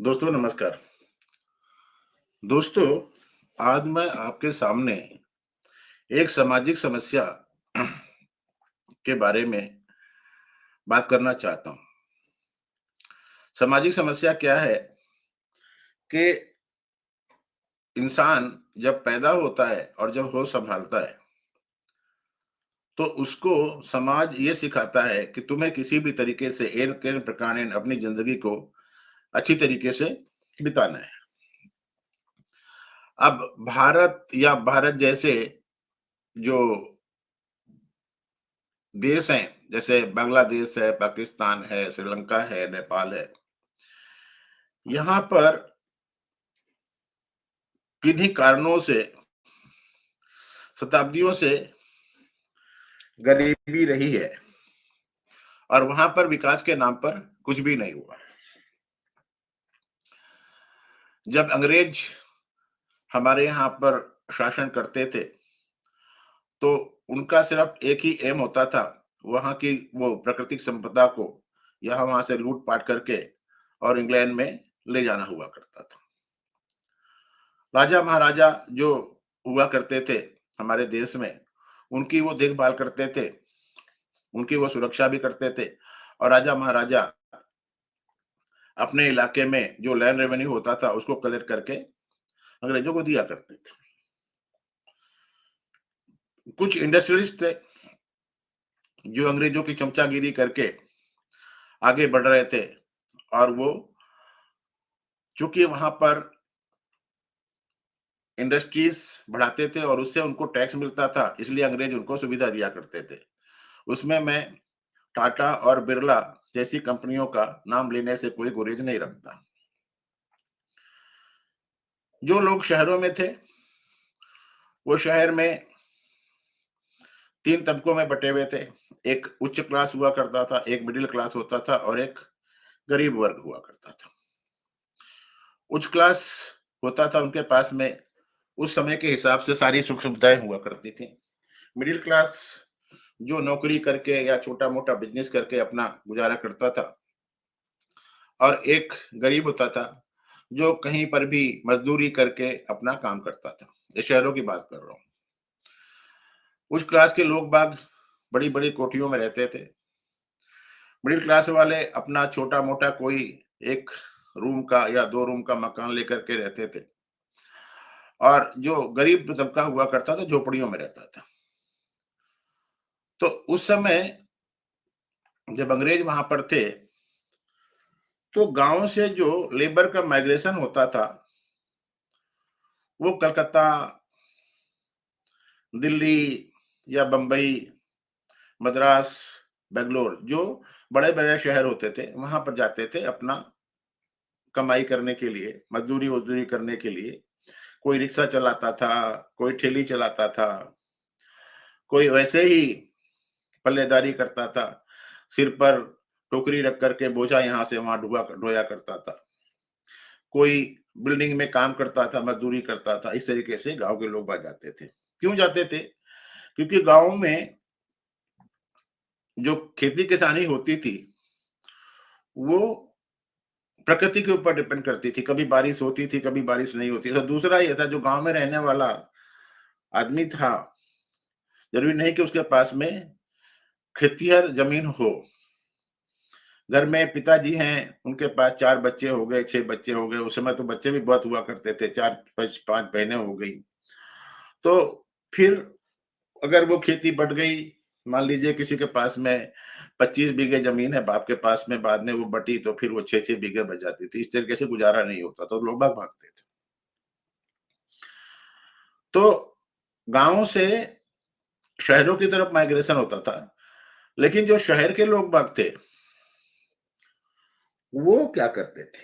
दोस्तों नमस्कार। दोस्तों, आज मैं आपके सामने एक सामाजिक समस्या के बारे में बात करना चाहता हूँ। सामाजिक समस्या क्या है कि इंसान जब पैदा होता है और जब होश सँभालता है, तो उसको समाज ये सिखाता है कि तुम्हें किसी भी तरीके से एन-केन प्रकारेण अपनी ज़िंदगी को अच्छी तरीके से बिताना है। अब भारत जैसे जो देश हैं, जैसे बांग्लादेश है, पाकिस्तान है, श्रीलंका है, नेपाल है। यहाँ पर किन्हीं कारणों से शताब्दियों से गरीबी रही है और वहाँ पर विकास के नाम पर कुछ भी नहीं हुआ। जब अंग्रेज हमारे यहाँ पर शासन करते थे, तो उनका सिर्फ एक ही एम होता था, वहाँ की वो प्राकृतिक संपदा को यहाँ-वहाँ से लूट-पाट करके और इंग्लैंड में ले जाना हुआ करता था। राजा-महाराजा जो हुआ करते थे हमारे देश में, उनकी वो देखभाल करते थे, उनकी वो सुरक्षा भी करते थे और राजा-महाराजा अपने इलाके में जो लैंड रेवेन्यू होता था, उसको कलेक्ट करके अंग्रेजों को दिया करते थे। कुछ इंडस्ट्रियलिस्ट थे, जो अंग्रेजों की चमचागिरी करके आगे बढ़ रहे थे और वो चूँकि वहाँ पर इंडस्ट्रीज़ बढ़ाते थे और उससे उनको टैक्स मिलता था, इसलिए अंग्रेज उनको सुविधा दिया करते थे। उसमें मैं टाटा और बिरला जैसी कंपनियों का नाम लेने से कोई गुरेज नहीं रखता। जो लोग शहरों में थे, वो शहर में 3 तबकों में बँटे हुए थे। एक उच्च क्लास हुआ करता था, एक मिडल क्लास होता था और एक गरीब वर्ग हुआ करता था। उच्च क्लास होता था उनके पास में उस समय के हिसाब से सारी सुख-सुविधाएँ हुआ करती थी। मिडल क्लास जो नौकरी करके या छोटा-मोटा बिज़नेस करके अपना गुज़ारा करता था और एक गरीब होता था, जो कहीं पर भी मज़दूरी करके अपना काम करता था। ये शहरों की बात कर रहा हूँ। उच्च क्लास के लोग बाग बड़ी-बड़ी कोठियों में रहते थे। मिडिल क्लास वाले अपना छोटा-मोटा कोई 1 रूम का या 2 रूम का मकान लेकर के रहते थे और जो गरीब तबका हुआ करता था, झोपड़ियों में रहता था। तो उस समय जब अंग्रेज वहाँ पर थे, तो गाँव से जो लेबर का माइग्रेशन होता था, वो कलकत्ता, दिल्ली या बम्बई, मद्रास, बैंगलोर जो बड़े-बड़े शहर होते थे, वहाँ पर जाते थे अपना कमाई करने के लिए, मज़दूरी-वज़दूरी करने के लिए। कोई रिक्शा चलाता था, कोई ठेली चलाता था, कोई वैसे ही पल्लेदारी करता था, सिर पर टोकरी रख कर के बोझा यहाँ से वहाँ ढोया करता था। कोई बिल्डिंग में काम करता था, मज़दूरी करता था, इस तरीके से गाँव के लोग बाग जाते थे। क्यों जाते थे? क्योंकि गाँव में जो खेती-किसानी होती थी, वो प्रकृति के ऊपर डिपेंड करती थी। कभी बारिश होती थी, कभी बारिश नहीं होती थी। तो दूसरा ये था जो गाँव में रहने वाला आदमी था, ज़रूरी नहीं कि उसके पास में खेतिहर ज़मीन हो। घर में पिताजी हैं, उनके पास 4 बच्चे हो गए, 6 बच्चे हो गए, उस समय तो बच्चे भी बहुत हुआ करते थे, 4 5 5 बहनें हो गई। तो फिर अगर वो खेती बँट गई, मान लीजिए किसी के पास में 25 बीघे ज़मीन है, बाप के पास में बाद में वो बँटी तो फिर वो 6-6 बीघे बच जाती थी। इस तरीके से गुज़ारा नहीं होता, तो लोग बाग भागते थे। तो गाँव से शहरों की तरफ माइग्रेशन होता था, लेकिन जो शहर के लोग बाग थे, वो क्या करते थे?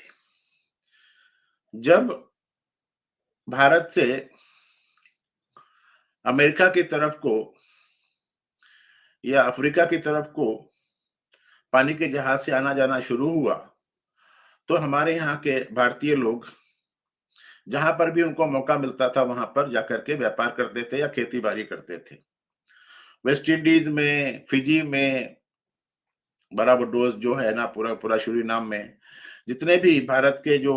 जब भारत से अमेरिका की तरफ को या अफ्रीका की तरफ को पानी के जहाज से आना-जाना शुरू हुआ, तो हमारे यहाँ के भारतीय लोग जहाँ पर भी उनको मौका मिलता था, वहाँ पर जाकर के व्यापार करते थे या खेती-बाड़ी करते थे। वेस्ट इंडीज़ में, फिजी में, बारबाडोस जो है ना पूरा-पूरा सूरीनाम में, जितने भी भारत के जो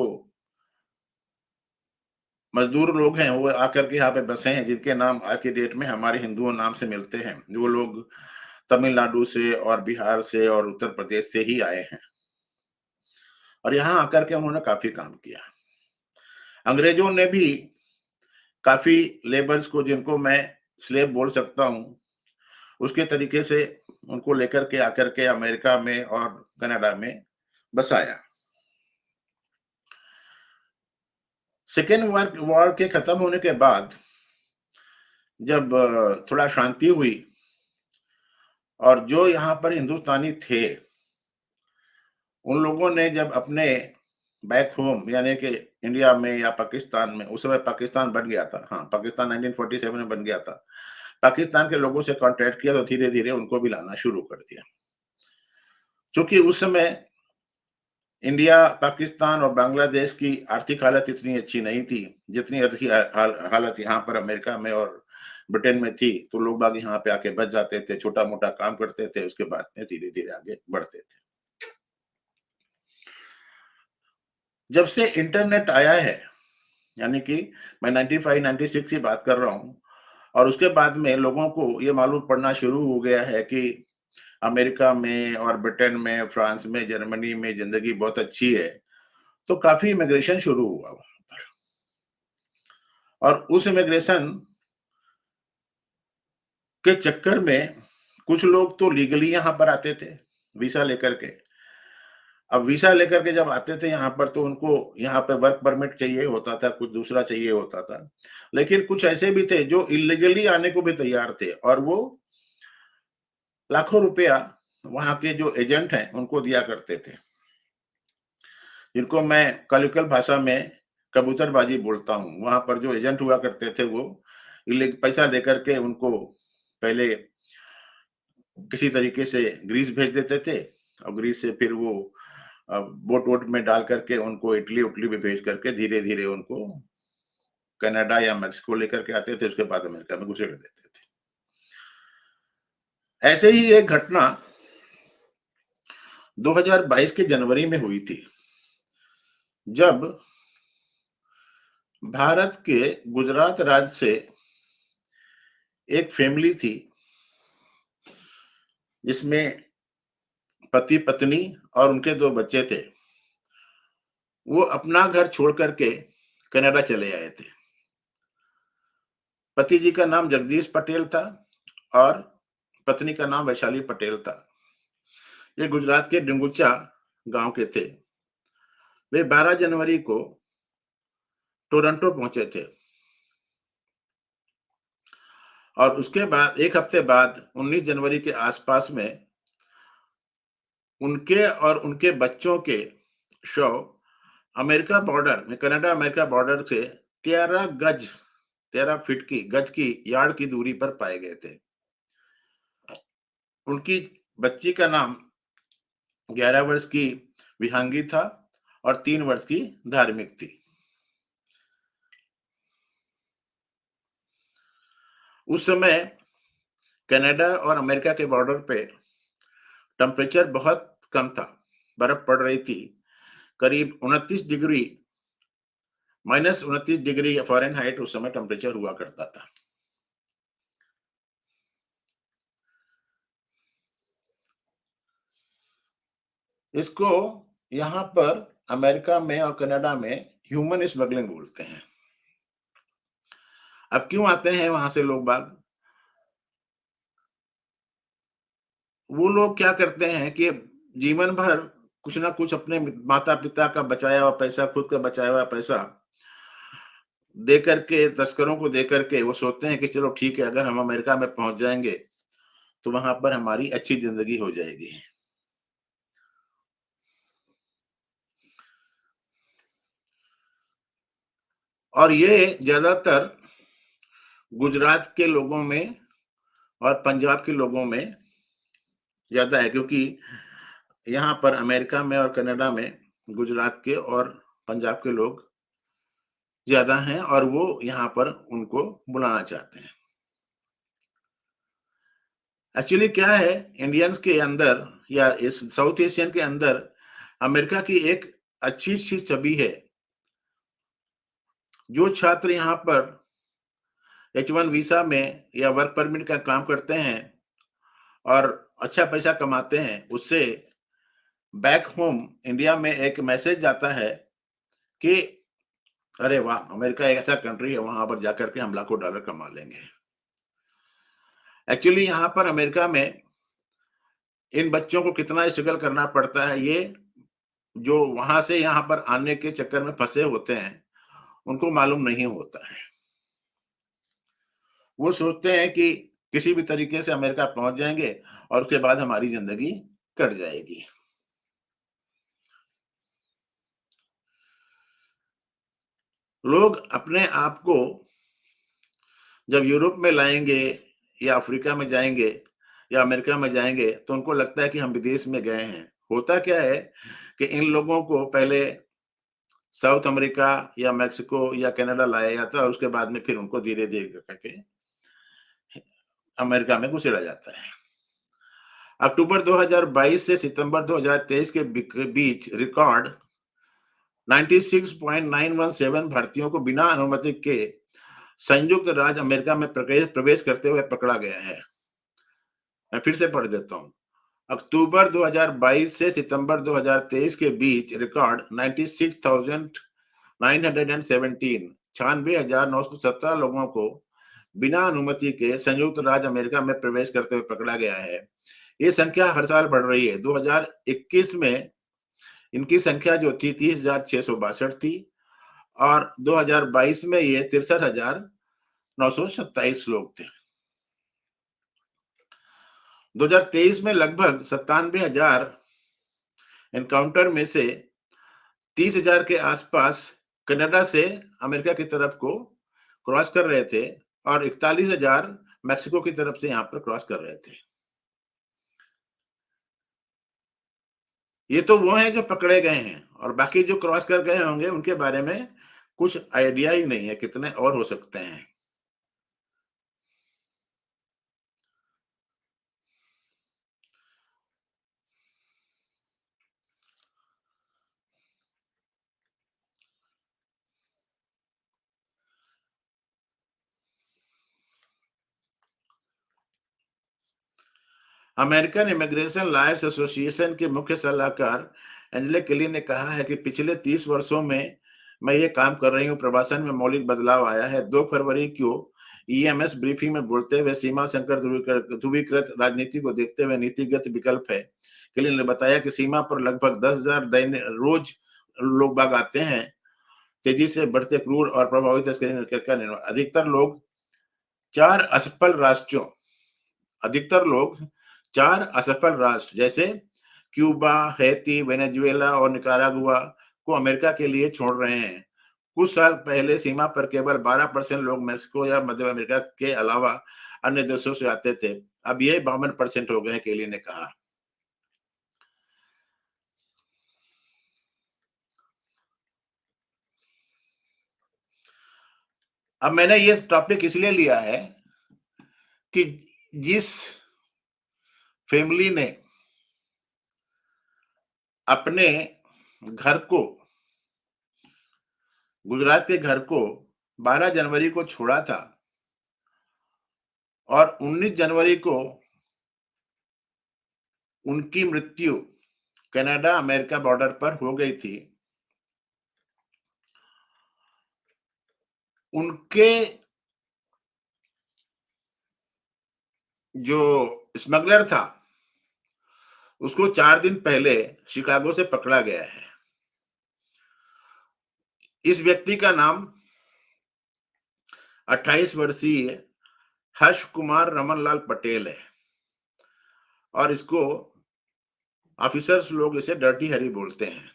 मज़दूर लोग हैं, वो आकर के यहाँ पे बसे हैं, जिनके नाम आज की डेट में हमारे हिंदुओं नाम से मिलते हैं। वो लोग तमिलनाडु से और बिहार से और उत्तर प्रदेश से ही आए हैं और यहाँ आकर के उन्होंने काफ़ी काम किया। अंग्रेज़ों ने भी काफ़ी लेबर्स को, जिनको मैं स्लेव बोल सकता हूँ, उसके तरीके से उनको लेकर के आकर के अमेरिका में और कनाडा में बसाया। सेकेंड वर्ल्ड वॉर के खत्म होने के बाद जब थोड़ा शांति हुई और जो यहाँ पर हिंदुस्तानी थे, उन लोगों ने जब अपने बैक होम यानी कि इंडिया में या पाकिस्तान में, उस समय पाकिस्तान बन गया था, हाँ, पाकिस्तान 1947 में बन गया था। पाकिस्तान के लोगों से कॉन्टैक्ट किया तो धीरे-धीरे उनको भी लाना शुरू कर दिया। चूँकि उस समय इंडिया, पाकिस्तान और बांग्लादेश की आर्थिक हालत इतनी अच्छी नहीं थी, जितनी अच्छी हालत यहाँ पर अमेरिका में और ब्रिटेन में थी, तो लोग बाग यहाँ पे आके बस जाते थे, छोटा-मोटा काम करते थे, उसके बाद में धीरे-धीरे आगे बढ़ते थे। जब से इंटरनेट आया है, यानी कि मैं 95-96 की बात कर रहा हूँ और उसके बाद में लोगों को ये मालूम पड़ना शुरू हो गया है कि अमेरिका में और ब्रिटेन में, फ्रांस में, जर्मनी में ज़िंदगी बहुत अच्छी है, तो काफ़ी इमिग्रेशन शुरू हुआ वहाँ पर और उस इमिग्रेशन के चक्कर में कुछ लोग तो लीगली यहाँ पर आते थे, वीज़ा लेकर के। अब वीज़ा लेकर के जब आते थे यहाँ पर तो उनको यहाँ पे वर्क परमिट चाहिए होता था, कुछ दूसरा चाहिए होता था। लेकिन कुछ ऐसे भी थे जो इल्लीगली आने को भी तैयार थे और वो लाखों रुपया वहाँ के जो एजेंट हैं, उनको दिया करते थे। जिनको मैं कॉलोquial भाषा में कबूतरबाजी बोलता हूँ। वहाँ पर जो एजेंट हुआ करते थे वो पैसा देकर के उनको पहले किसी तरीके से ग्रीस भेज देते थे और ग्रीस से फिर वो बोट-वोट में डाल करके उनको इटली-उटली में भेज करके धीरे-धीरे उनको कनाडा या मेक्सिको लेकर के आते थे, उसके बाद अमेरिका में घुसेड़ देते थे। ऐसे ही एक घटना 2022 के जनवरी में हुई थी। जब भारत के गुजरात राज्य से एक फैमिली थी, जिसमें पति-पत्नी और उनके 2 बच्चे थे। वो अपना घर छोड़ कर के कनाडा चले आए थे। पति जी का नाम जगदीश पटेल था और पत्नी का नाम वैशाली पटेल था। ये गुजरात के डिंगुचा गाँव के थे। वे 12 जनवरी को टोरंटो पहुँचे थे और उसके बाद 1 हफ्ते बाद 19 जनवरी के आस-पास में उनके और उनके बच्चों के शव अमेरिका बॉर्डर में, कनाडा अमेरिका बॉर्डर से 13 फीट की गज की यार्ड की दूरी पर पाए गए थे। उनकी बच्ची का नाम 11 वर्ष की विहांगी था और 3 वर्ष की धार्मिक थी। उस समय कनाडा और अमेरिका के बॉर्डर पे टेम्परेचर बहुत कम था, बर्फ पड़ रही थी। करीब 29 डिग्री -29 डिग्री फ़ारेनहाइट उस समय टेम्परेचर हुआ करता था। इसको यहाँ पर अमेरिका में और कनाडा में ह्यूमन स्मगलिंग बोलते हैं। अब क्यों आते हैं वहाँ से लोग बाग? वो लोग क्या करते हैं कि जीवन भर कुछ ना कुछ अपने माता-पिता का बचाया हुआ पैसा, खुद का बचाया हुआ पैसा दे कर के, तस्करों को दे कर के वो सोचते हैं कि चलो ठीक है, अगर हम अमेरिका में पहुँच जाएँगे, तो वहाँ पर हमारी अच्छी ज़िंदगी हो जाएगी। और ये ज़्यादातर गुजरात के लोगों में और पंजाब के लोगों में ज़्यादा है, क्योंकि यहाँ पर अमेरिका में और कनाडा में गुजरात के और पंजाब के लोग ज़्यादा हैं और वो यहाँ पर उनको बुलाना चाहते हैं। एक्चुअली क्या है, इंडियंस के अंदर या इस साउथ एशियन के अंदर अमेरिका की एक अच्छी-अच्छी छवि है। जो छात्र यहाँ पर H1 वीज़ा में या वर्क परमिट का काम करते हैं और अच्छा पैसा कमाते हैं, उससे बैक होम इंडिया में एक मैसेज जाता है कि अरे वाह! अमेरिका एक ऐसा कंट्री है, वहाँ पर जाकर के हम लाखों डॉलर कमा लेंगे। एक्चुअली यहाँ पर अमेरिका में इन बच्चों को कितना स्ट्रगल करना पड़ता है, ये जो वहाँ से यहाँ पर आने के चक्कर में फँसे होते हैं, उनको मालूम नहीं होता है। वो सोचते हैं कि किसी भी तरीके से अमेरिका पहुँच जाएँगे और उसके बाद हमारी ज़िंदगी कट जाएगी। लोग अपने आप को जब यूरोप में लाएँगे या अफ्रीका में जाएँगे या अमेरिका में जाएँगे, तो उनको लगता है कि हम विदेश में गए हैं। होता क्या है कि इन लोगों को पहले साउथ अमेरिका या मेक्सिको या कनाडा लाया जाता है और उसके बाद में फिर उनको धीरे-धीरे करके अमेरिका में घुसेड़ा जाता है। अक्टूबर 2022 से सितंबर 2023 के बीच रिकॉर्ड 96.917 भारतीयों को बिना अनुमति के संयुक्त राज्य अमेरिका में प्रवेश करते हुए पकड़ा गया है। मैं फिर से पढ़ देता हूँ। अक्टूबर 2022 से सितंबर 2023 के बीच रिकॉर्ड 96,917 लोगों को बिना अनुमति के संयुक्त राज्य अमेरिका में प्रवेश करते हुए पकड़ा गया है। ये संख्या हर साल बढ़ रही है। 2021 में इनकी संख्या जो थी 30,662 थी और 2022 में ये 63,927 लोग थे। 2023 में लगभग 97,000 एनकाउंटर में से 30,000 के आसपास कनाडा से अमेरिका की तरफ को क्रॉस कर रहे थे और 41,000 मेक्सिको की तरफ से यहाँ पर क्रॉस कर रहे थे। ये तो वो हैं जो पकड़े गए हैं और बाकी जो क्रॉस कर गए होंगे उनके बारे में कुछ आइडिया ही नहीं है, कितने और हो सकते हैं। अमेरिकन इमिग्रेशन लॉयर्स एसोसिएशन के मुख्य सलाहकार एंजेला केली ने कहा है कि पिछले 30 वर्षों में मैं ये काम कर रही हूँ, प्रवासन में मौलिक बदलाव आया है। 2 फरवरी को ईएमएस ब्रीफिंग में बोलते हुए सीमा संकट ध्रुवीकृत राजनीति को देखते हुए नीतिगत विकल्प है। केली ने बताया कि सीमा पर लगभग 10,000 रोज लोग बाग आते हैं। तेजी से बढ़ते क्रूर और प्रभावित तस्करी का निर्माण चार असफल राष्ट्रों अधिकतर लोग 4 असफल राष्ट्र जैसे क्यूबा, हैती, वेनेजुएला और निकारागुआ को अमेरिका के लिए छोड़ रहे हैं। कुछ साल पहले सीमा पर केवल 12% लोग मेक्सिको या मध्य अमेरिका के अलावा अन्य देशों से आते थे। अब ये 52% हो गए हैं, केली ने कहा। अब मैंने ये टॉपिक इसलिए लिया है कि जिस फैमिली ने अपने घर को गुजरात के घर को 12 जनवरी को छोड़ा था और 19 जनवरी को उनकी मृत्यु कनाडा अमेरिका बॉर्डर पर हो गई थी। उनके जो स्मगलर था, उसको 4 दिन पहले शिकागो से पकड़ा गया है। इस व्यक्ति का नाम 28 वर्षीय हर्ष कुमार रमनलाल पटेल है और इसको ऑफिसर्स लोग इसे डर्टी हैरी बोलते हैं।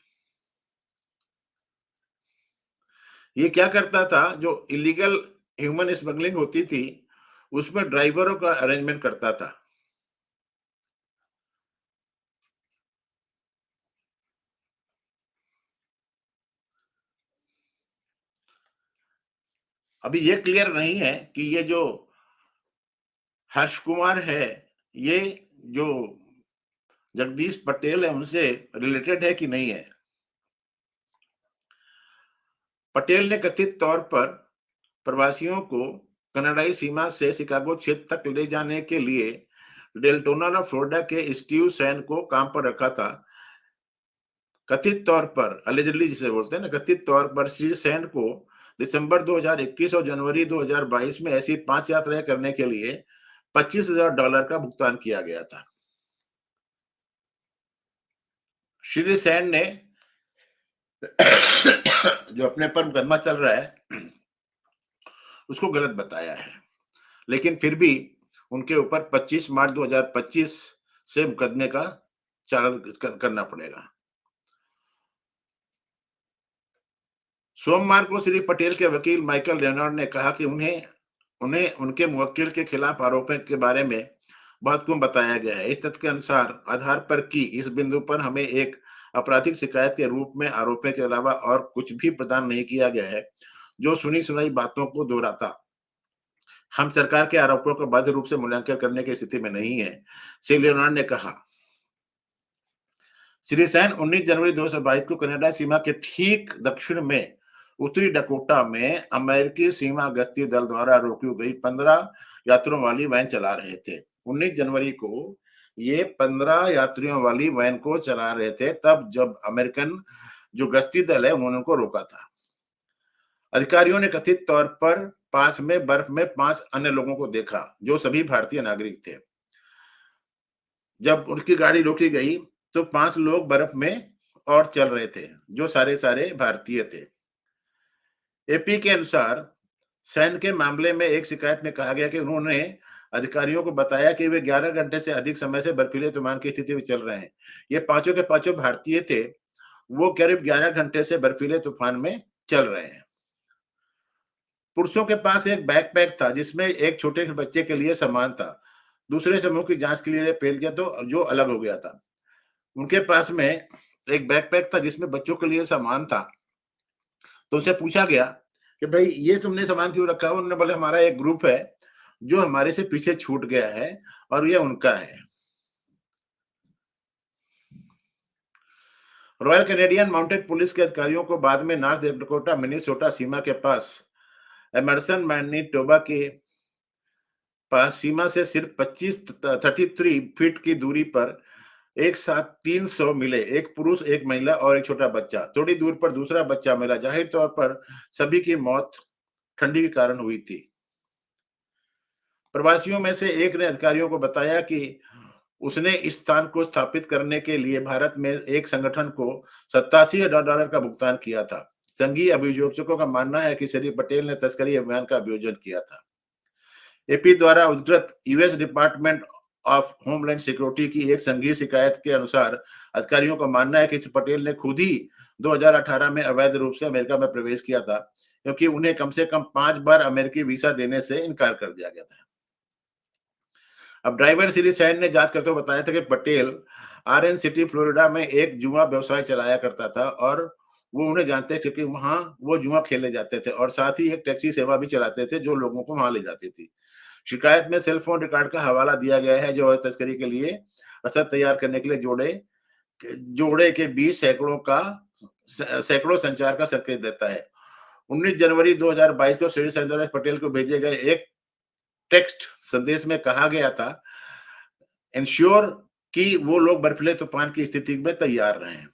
ये क्या करता था, जो इलीगल ह्यूमन स्मगलिंग होती थी, उसमें ड्राइवरों का अरेंजमेंट करता था। अभी ये क्लियर नहीं है कि ये जो हर्ष कुमार है, ये जो जगदीश पटेल है, उनसे रिलेटेड है कि नहीं है। पटेल ने कथित तौर पर प्रवासियों को कनाडाई सीमा से शिकागो क्षेत्र तक ले जाने के लिए डेल्टोना फ्लोरिडा के स्टीव सैन को काम पर रखा था। कथित तौर पर अलेजडली जिसे बोलते हैं ना, कथित तौर पर श्री सैन को दिसंबर 2021 और जनवरी 2022 में ऐसी 5 यात्राएं करने के लिए $25,000 का भुगतान किया गया था। श्री सैन ने जो अपने पर मुकदमा चल रहा है उसको गलत बताया है, लेकिन फिर भी उनके ऊपर 25 मार्च 2025 से मुकदमे का चालन करना पड़ेगा। सोमवार को श्री पटेल के वकील माइकल लेनार्ड ने कहा कि उन्हें उन्हें उनके मुवक्किल के खिलाफ आरोपों के बारे में बहुत कम बताया गया है। इस तथ्य के अनुसार आधार पर कि इस बिंदु पर हमें एक आपराधिक शिकायत के रूप में आरोपों के अलावा और कुछ भी प्रदान नहीं किया गया है जो सुनी सुनाई बातों को दोहराता। हम सरकार के आरोपों का बाध्य रूप से मूल्यांकन करने की स्थिति में नहीं है, श्री लेनार्ड ने कहा। श्री सैन 19 जनवरी 2022 को कनाडा सीमा के ठीक दक्षिण में उत्तरी डकोटा में अमेरिकी सीमा गश्ती दल द्वारा रोकी गई 15 यात्रियों वाली वैन चला रहे थे। 19 जनवरी को ये 15 यात्रियों वाली वैन को चला रहे थे तब जब अमेरिकन जो गश्ती दल है उन्होंने उनको रोका था। अधिकारियों ने कथित तौर पर पास में बर्फ में 5 अन्य लोगों को देखा जो सभी भारतीय नागरिक थे। जब उनकी गाड़ी रोकी गई तो 5 लोग बर्फ में और चल रहे थे जो सारे भारतीय थे। एपी के अनुसार सैन के मामले में एक शिकायत में कहा गया कि उन्होंने अधिकारियों को बताया कि वे 11 घंटे से अधिक समय से बर्फीले तूफान की स्थिति में चल रहे हैं। ये पांचों के पांचों भारतीय थे। वो करीब 11 घंटे से बर्फीले तूफान में चल रहे हैं। पुरुषों के पास एक बैकपैक था जिसमें एक छोटे बच्चे के लिए सामान था। दूसरे समूह की जांच के लिए भेज दिया तो जो अलग हो गया था। उनके पास में एक बैकपैक था जिसमें बच्चों के लिए सामान था। तो उनसे पूछा गया कि भाई ये तुमने सामान क्यों रखा है? उन्होंने बोले हमारा एक ग्रुप है जो हमारे से पीछे छूट गया है और ये उनका है। रॉयल कैनेडियन माउंटेड पुलिस के अधिकारियों को बाद में नॉर्थ डकोटा मिनेसोटा सीमा के पास एमरसन मैनिटोबा के पास सीमा से सिर्फ 33 फीट की दूरी पर एक साथ 300 मिले, एक पुरुष, एक महिला और एक छोटा बच्चा। थोड़ी दूर पर दूसरा बच्चा मिला। जाहिर तौर पर सभी की मौत ठंडी के कारण हुई थी। प्रवासियों में से एक ने अधिकारियों को बताया कि उसने इस स्थान को स्थापित करने के लिए भारत में एक संगठन को $87,000 का भुगतान किया था। संघीय अभियोजकों का मानना है कि श्री पटेल ने तस्करी अभियान का आयोजन किया था। एपी द्वारा उद्धृत US department of homeland security की एक संघीय शिकायत के अनुसार अधिकारियों का मानना है कि पटेल ने खुद ही 2018 में अवैध रूप से अमेरिका में प्रवेश किया था क्योंकि उन्हें कम से कम 5 बार अमेरिकी वीसा देने से इनकार कर दिया गया था। अब ड्राइवर श्री सैन ने जांच करते हुए बताया था कि पटेल आरएन सिटी फ्लोरिडा में एक जुआ व्यवसाय चलाया करता था और वो उन्हें जानते थे क्योंकि वहां वो जुआ खेलने जाते थे और साथ ही एक टैक्सी सेवा भी चलाते थे जो लोगों को वहां ले जाती थी। शिकायत में सेल फोन रिकॉर्ड का हवाला दिया गया है जो तस्करी के लिए रसद तैयार करने के लिए जोड़े के बीच सैकड़ों संचार का संकेत देता है। 19 जनवरी 2022 को श्री सैन पटेल को भेजे गए एक टेक्स्ट संदेश में कहा गया था इंश्योर कि वो लोग बर्फीले तूफान की स्थिति में तैयार रहें।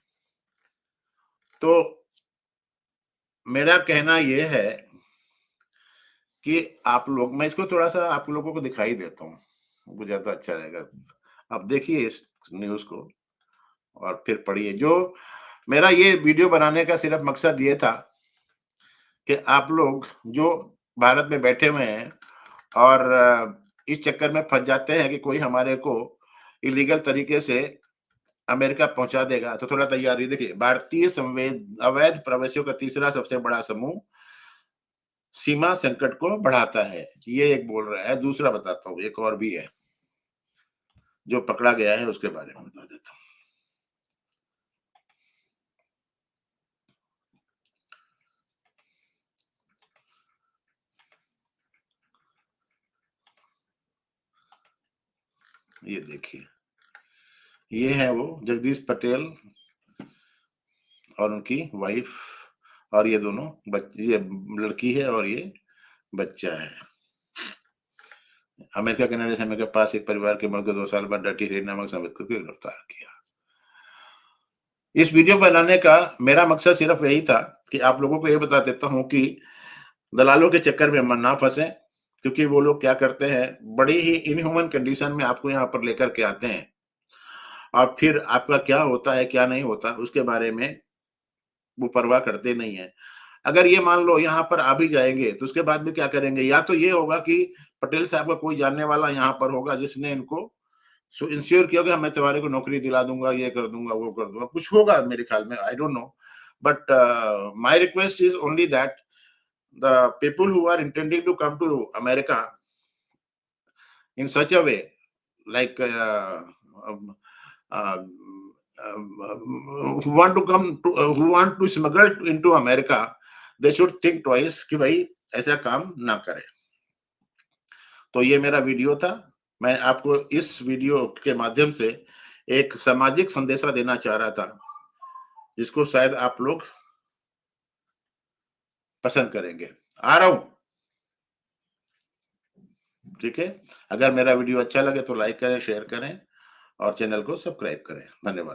तो मेरा कहना यह है कि आप लोग, मैं इसको थोड़ा सा आप लोगों को दिखाई देता हूँ, वो ज्यादा अच्छा रहेगा। आप देखिए इस न्यूज को और फिर पढ़िए। जो मेरा ये वीडियो बनाने का सिर्फ मकसद ये था कि आप लोग जो भारत में बैठे हुए हैं और इस चक्कर में फंस जाते हैं कि कोई हमारे को इलीगल तरीके से अमेरिका पहुंचा देगा, तो थोड़ा तैयारी। देखिए, भारतीय अवैध प्रवासियों का तीसरा सबसे बड़ा समूह सीमा संकट को बढ़ाता है, ये एक बोल रहा है। दूसरा बताता हूँ, एक और भी है जो पकड़ा गया है, उसके बारे में बता देता हूँ। ये देखिए, ये है वो जगदीश पटेल और उनकी वाइफ और ये दोनों ये लड़की है और ये बच्चा है। अमेरिका कनाडा से अमेरिका पास एक परिवार के मौत के 2 साल बाद डर्टी रेड नामक संदिग्ध को गिरफ्तार किया। इस वीडियो बनाने का मेरा मकसद सिर्फ यही था कि आप लोगों को ये बता देता हूँ कि दलालों के चक्कर में ना फंसें, क्योंकि वो लोग क्या करते हैं, बड़ी ही इनह्यूमन कंडीशन में आपको यहाँ पर लेकर के आते हैं और फिर आपका क्या होता है, क्या नहीं होता, उसके बारे में वो परवाह करते नहीं हैं। अगर ये मान लो यहाँ पर आ भी जाएँगे, तो उसके बाद भी क्या करेंगे? या तो ये होगा कि पटेल साहब का कोई जानने वाला यहाँ पर होगा जिसने इनको इंश्योर किया होगा मैं तुम्हारे को नौकरी दिला दूँगा, ये कर दूँगा, वो कर दूँगा। कुछ होगा मेरे ख्याल में, I don't know. But my request is only that the people who are intending to come to America in such a way, like um, who want to come to who want to smuggle into America, they should think twice कि भाई ऐसा काम ना करें। तो ये मेरा video था। मैं आपको इस वीडियो के माध्यम से एक सामाजिक संदेशा देना चाह रहा था, जिसको शायद आप लोग पसंद करेंगे। आ रहा हूँ, ठीक है? अगर मेरा वीडियो अच्छा लगे तो लाइक करें, शेयर करें और चैनल को सब्सक्राइब करें। धन्यवाद।